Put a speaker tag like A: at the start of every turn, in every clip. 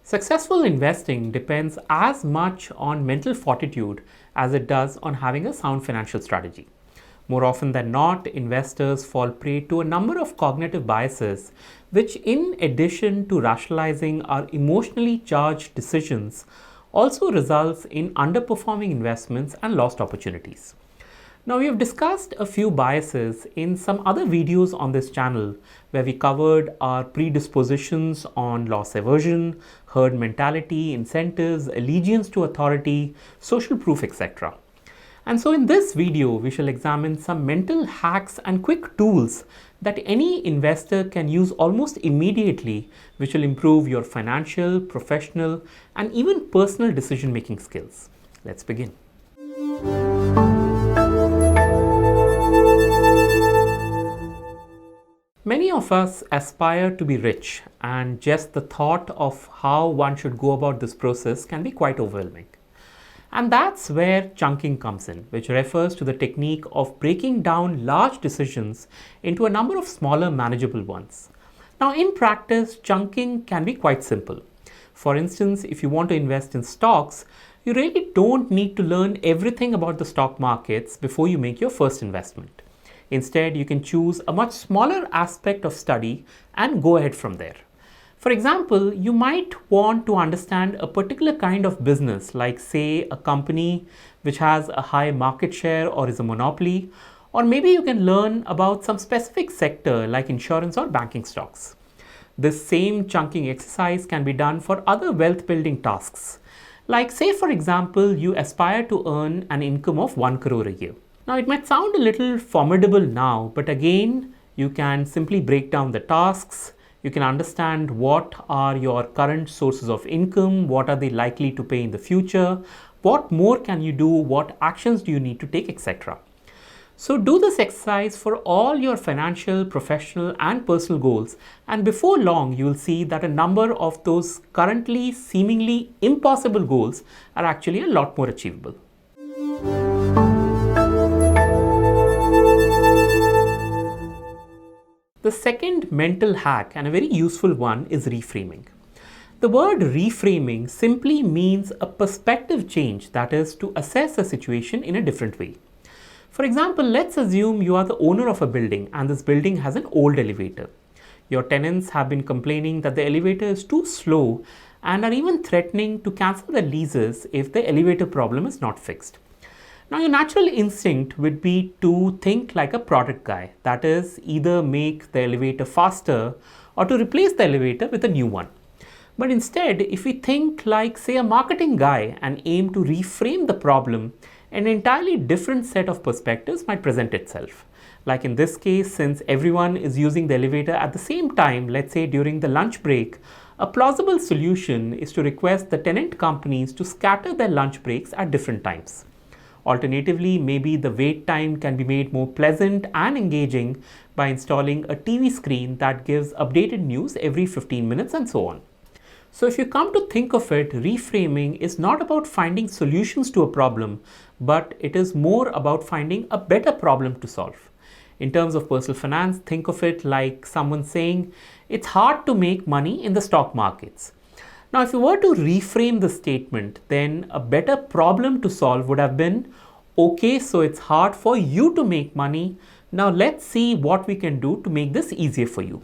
A: Successful investing depends as much on mental fortitude as it does on having a sound financial strategy. More often than not, investors fall prey to a number of cognitive biases, which, in addition to rationalizing our emotionally charged decisions, also results in underperforming investments and lost opportunities. Now, we have discussed a few biases in some other videos on this channel where we covered our predispositions on loss aversion, herd mentality, incentives, allegiance to authority, social proof, etc. And so in this video, we shall examine some mental hacks and quick tools that any investor can use almost immediately, which will improve your financial, professional, and even personal decision-making skills. Let's begin. Many of us aspire to be rich, and just the thought of how one should go about this process can be quite overwhelming. And that's where chunking comes in, which refers to the technique of breaking down large decisions into a number of smaller manageable ones. Now, in practice, chunking can be quite simple. For instance, if you want to invest in stocks, you really don't need to learn everything about the stock markets before you make your first investment. Instead, you can choose a much smaller aspect of study and go ahead from there. For example, you might want to understand a particular kind of business, like say a company which has a high market share or is a monopoly, or maybe you can learn about some specific sector like insurance or banking stocks. This same chunking exercise can be done for other wealth building tasks. Like say for example, you aspire to earn an income of 1 crore a year. Now, it might sound a little formidable now, but again, you can simply break down the tasks. You can understand what are your current sources of income, what are they likely to pay in the future, what more can you do, what actions do you need to take, etc. So do this exercise for all your financial, professional, and personal goals, and before long, you will see that a number of those currently seemingly impossible goals are actually a lot more achievable. The second mental hack, and a very useful one, is reframing. The word reframing simply means a perspective change, that is, to assess a situation in a different way. For example, let's assume you are the owner of a building and this building has an old elevator. Your tenants have been complaining that the elevator is too slow and are even threatening to cancel the leases if the elevator problem is not fixed. Now, your natural instinct would be to think like a product guy, that is, either make the elevator faster or to replace the elevator with a new one. But instead, if we think like, say, a marketing guy and aim to reframe the problem, an entirely different set of perspectives might present itself. Like in this case, since everyone is using the elevator at the same time, let's say during the lunch break, a plausible solution is to request the tenant companies to scatter their lunch breaks at different times. Alternatively, maybe the wait time can be made more pleasant and engaging by installing a TV screen that gives updated news every 15 minutes and so on. So if you come to think of it, reframing is not about finding solutions to a problem, but it is more about finding a better problem to solve. In terms of personal finance, think of it like someone saying, it's hard to make money in the stock markets. Now, if you were to reframe the statement, then a better problem to solve would have been, okay, so it's hard for you to make money. Now, let's see what we can do to make this easier for you.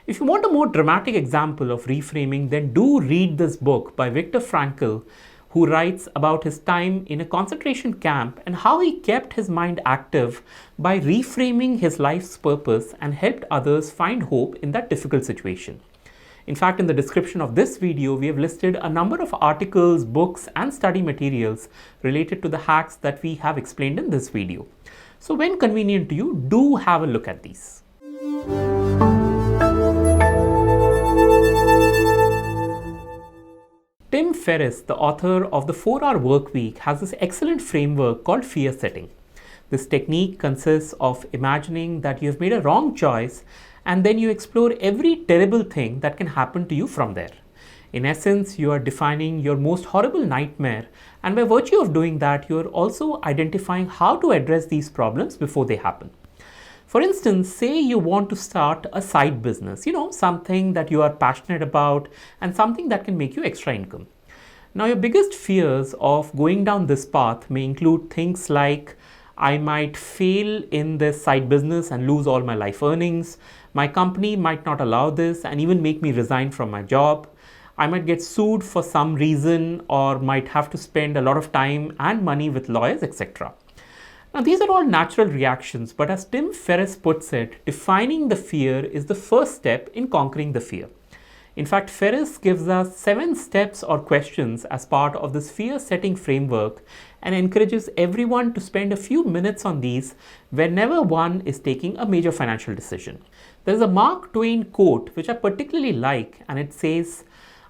A: If you want a more dramatic example of reframing, then do read this book by Viktor Frankl, who writes about his time in a concentration camp and how he kept his mind active by reframing his life's purpose and helped others find hope in that difficult situation. In fact, in the description of this video, we have listed a number of articles, books, and study materials related to the hacks that we have explained in this video. So when convenient to you, do have a look at these. Tim Ferriss, the author of the 4-Hour Workweek, has this excellent framework called fear setting. This technique consists of imagining that you have made a wrong choice and then you explore every terrible thing that can happen to you from there. In essence, you are defining your most horrible nightmare, and by virtue of doing that, you are also identifying how to address these problems before they happen. For instance, say you want to start a side business, something that you are passionate about and something that can make you extra income. Now, your biggest fears of going down this path may include things like I might fail in this side business and lose all my life earnings. My company might not allow this and even make me resign from my job. I might get sued for some reason or might have to spend a lot of time and money with lawyers, etc. Now, these are all natural reactions, but as Tim Ferriss puts it, defining the fear is the first step in conquering the fear. In fact, Ferriss gives us 7 steps or questions as part of this fear-setting framework and encourages everyone to spend a few minutes on these whenever one is taking a major financial decision. There is a Mark Twain quote which I particularly like, and it says,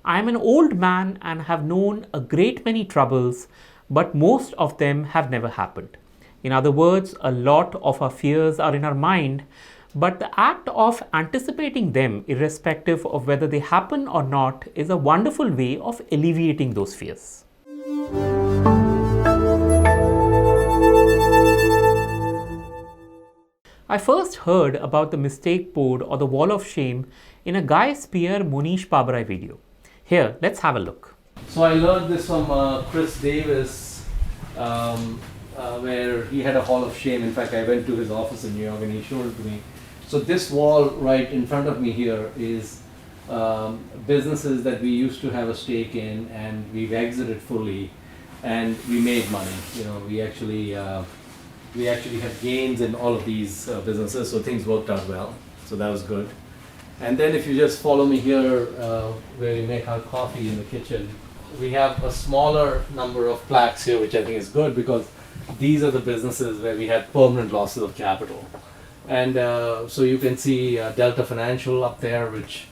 A: "I am an old man and have known a great many troubles, but most of them have never happened." In other words, a lot of our fears are in our mind, but the act of anticipating them, irrespective of whether they happen or not, is a wonderful way of alleviating those fears. I first heard about the mistake board or the wall of shame in a Guy Spier Mohnish Pabrai video. Here, let's have a look.
B: So I learned this from Chris Davis, where he had a hall of shame. In fact, I went to his office in New York and he showed it to me. So this wall right in front of me here is businesses that we used to have a stake in, and we've exited fully, and we made money. We actually had gains in all of these businesses, so things worked out well. So that was good. And then if you just follow me here, where we make our coffee in the kitchen, we have a smaller number of plaques here, which I think is good because these are the businesses where we had permanent losses of capital. And so you can see Delta Financial up there, which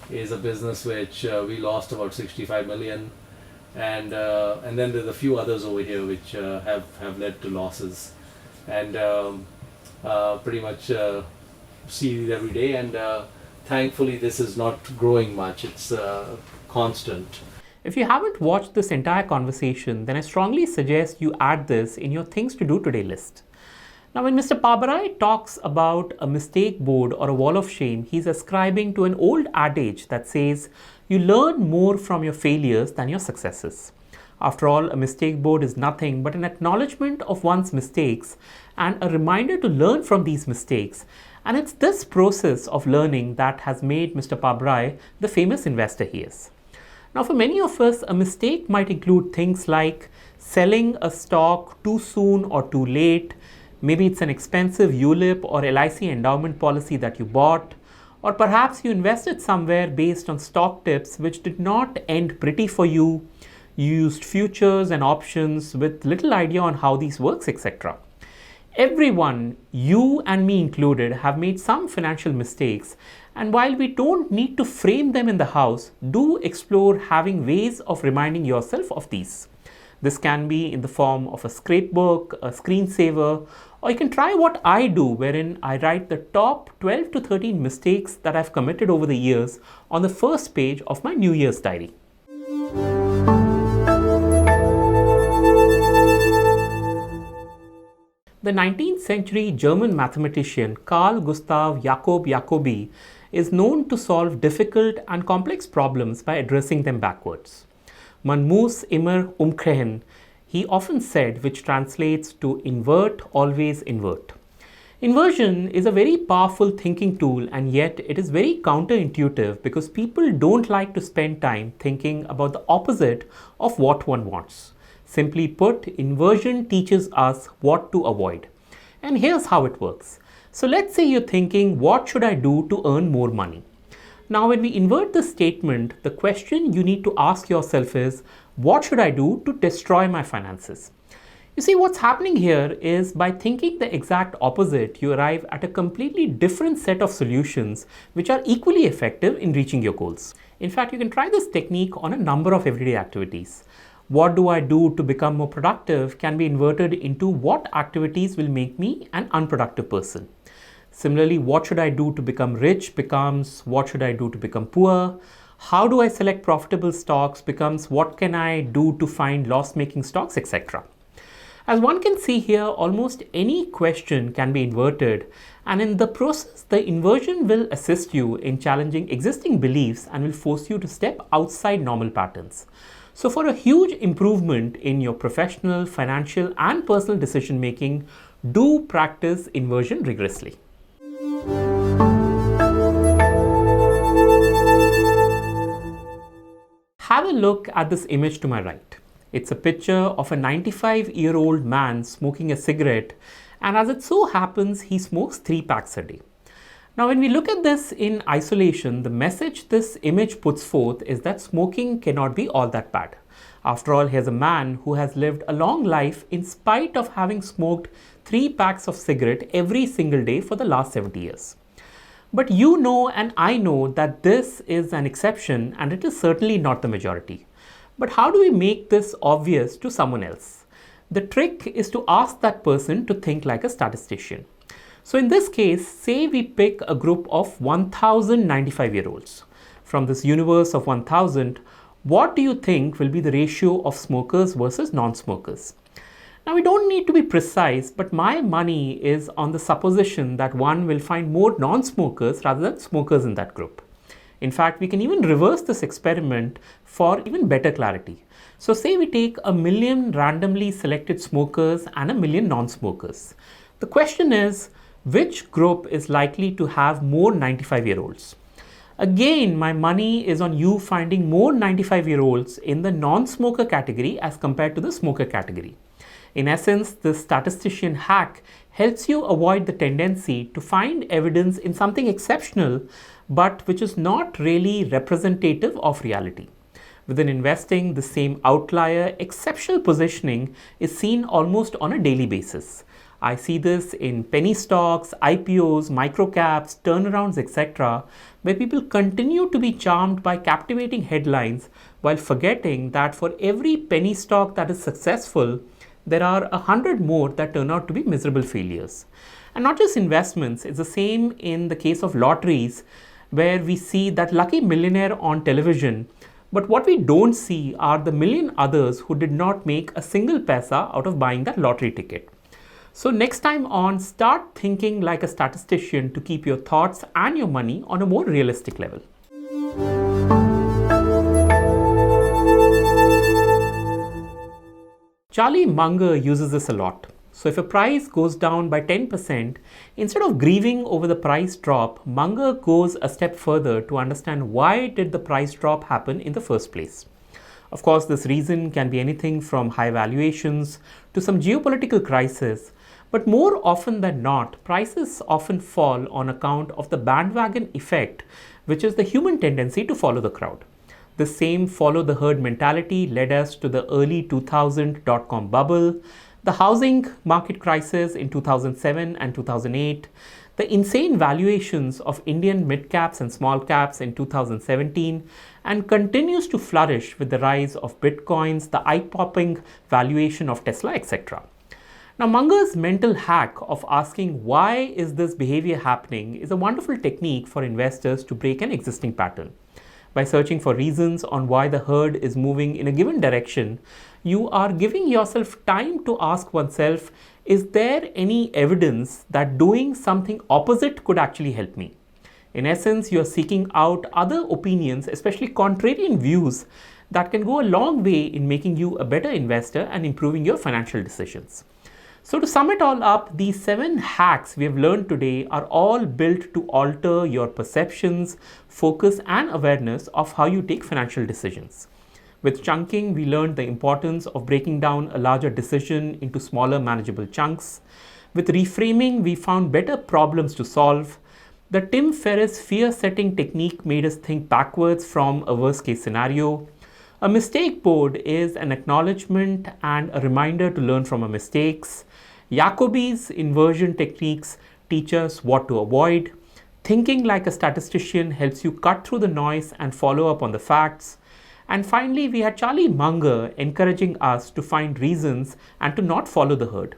B: is a business which we lost about 65 million. And then there's a few others over here which have led to losses. And pretty much see these every day. And thankfully, this is not growing much. It's constant.
A: If you haven't watched this entire conversation, then I strongly suggest you add this in your things to do today list. Now, when Mr. Pabrai talks about a mistake board or a wall of shame, he's ascribing to an old adage that says, you learn more from your failures than your successes. After all, a mistake board is nothing but an acknowledgement of one's mistakes and a reminder to learn from these mistakes. And it's this process of learning that has made Mr. Pabrai the famous investor he is. Now, for many of us, a mistake might include things like selling a stock too soon or too late. Maybe it's an expensive ULIP or LIC endowment policy that you bought. Or perhaps you invested somewhere based on stock tips which did not end pretty for you. You used futures and options with little idea on how these works, etc. Everyone, you and me included, have made some financial mistakes, and while we don't need to frame them in the house, do explore having ways of reminding yourself of these. This can be in the form of a scrapbook, a screensaver, or you can try what I do, wherein I write the top 12 to 13 mistakes that I've committed over the years on the first page of my New Year's diary. The 19th century German mathematician Carl Gustav Jakob Jacobi is known to solve difficult and complex problems by addressing them backwards. Man muss, immer, umkehren, he often said, which translates to invert, always invert. Inversion is a very powerful thinking tool, and yet it is very counterintuitive because people don't like to spend time thinking about the opposite of what one wants. Simply put, inversion teaches us what to avoid. And here's how it works. So let's say you're thinking, what should I do to earn more money? Now, when we invert the statement, the question you need to ask yourself is, what should I do to destroy my finances? You see, what's happening here is by thinking the exact opposite, you arrive at a completely different set of solutions which are equally effective in reaching your goals. In fact, you can try this technique on a number of everyday activities. What do I do to become more productive can be inverted into what activities will make me an unproductive person. Similarly, what should I do to become rich becomes what should I do to become poor. How do I select profitable stocks becomes what can I do to find loss-making stocks, etc. As one can see here, almost any question can be inverted, and in the process, the inversion will assist you in challenging existing beliefs and will force you to step outside normal patterns. So for a huge improvement in your professional, financial, and personal decision making, do practice inversion rigorously. Have a look at this image to my right. It's a picture of a 95-year-old man smoking a cigarette, and as it so happens, he smokes 3 packs a day. Now, when we look at this in isolation, the message this image puts forth is that smoking cannot be all that bad. After all, here's a man who has lived a long life in spite of having smoked 3 packs of cigarette every single day for the last 70 years. But you know and I know that this is an exception and it is certainly not the majority. But how do we make this obvious to someone else? The trick is to ask that person to think like a statistician. So in this case, say we pick a group of 1,000 95-year-olds. From this universe of 1,000, what do you think will be the ratio of smokers versus non-smokers? Now we don't need to be precise, but my money is on the supposition that one will find more non-smokers rather than smokers in that group. In fact, we can even reverse this experiment for even better clarity. So say we take 1 million randomly selected smokers and 1 million non-smokers. The question is, which group is likely to have more 95-year-olds? Again, my money is on you finding more 95-year-olds in the non-smoker category as compared to the smoker category. In essence, the statistician hack helps you avoid the tendency to find evidence in something exceptional, but which is not really representative of reality. Within investing, the same outlier, exceptional positioning is seen almost on a daily basis. I see this in penny stocks, IPOs, microcaps, turnarounds, etc., where people continue to be charmed by captivating headlines while forgetting that for every penny stock that is successful, there are 100 more that turn out to be miserable failures. And not just investments, it's the same in the case of lotteries, where we see that lucky millionaire on television, but what we don't see are the million others who did not make a single paisa out of buying that lottery ticket. So next time on, start thinking like a statistician to keep your thoughts and your money on a more realistic level. Charlie Munger uses this a lot. So if a price goes down by 10%, instead of grieving over the price drop, Munger goes a step further to understand why did the price drop happen in the first place. Of course, this reason can be anything from high valuations to some geopolitical crisis, but more often than not, prices often fall on account of the bandwagon effect, which is the human tendency to follow the crowd. The same follow the herd mentality led us to the early 2000 dot-com bubble, the housing market crisis in 2007 and 2008, the insane valuations of Indian mid-caps and small caps in 2017, and continues to flourish with the rise of bitcoins, the eye-popping valuation of Tesla, etc. Now, Munger's mental hack of asking why is this behavior happening is a wonderful technique for investors to break an existing pattern. By searching for reasons on why the herd is moving in a given direction, you are giving yourself time to ask oneself, is there any evidence that doing something opposite could actually help me? In essence, you are seeking out other opinions, especially contrarian views, that can go a long way in making you a better investor and improving your financial decisions. So to sum it all up, these 7 hacks we have learned today are all built to alter your perceptions, focus and awareness of how you take financial decisions. With chunking, we learned the importance of breaking down a larger decision into smaller manageable chunks. With reframing, we found better problems to solve. The Tim Ferriss fear-setting technique made us think backwards from a worst-case scenario. A mistake board is an acknowledgement and a reminder to learn from our mistakes. Jacobi's inversion techniques teach us what to avoid. Thinking like a statistician helps you cut through the noise and follow up on the facts. And finally, we had Charlie Munger encouraging us to find reasons and to not follow the herd.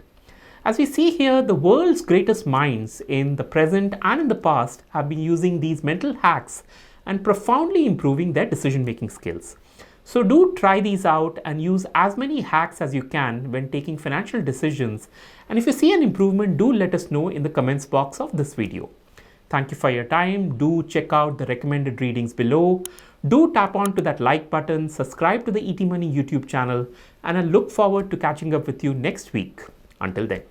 A: As we see here, the world's greatest minds in the present and in the past have been using these mental hacks and profoundly improving their decision-making skills. So do try these out and use as many hacks as you can when taking financial decisions. And if you see an improvement, do let us know in the comments box of this video. Thank you for your time. Do check out the recommended readings below. Do tap on to that like button, subscribe to the ET Money YouTube channel, and I look forward to catching up with you next week. Until then.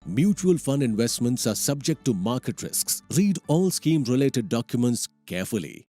C: Mutual fund investments are subject to market risks. Read all scheme-related documents carefully.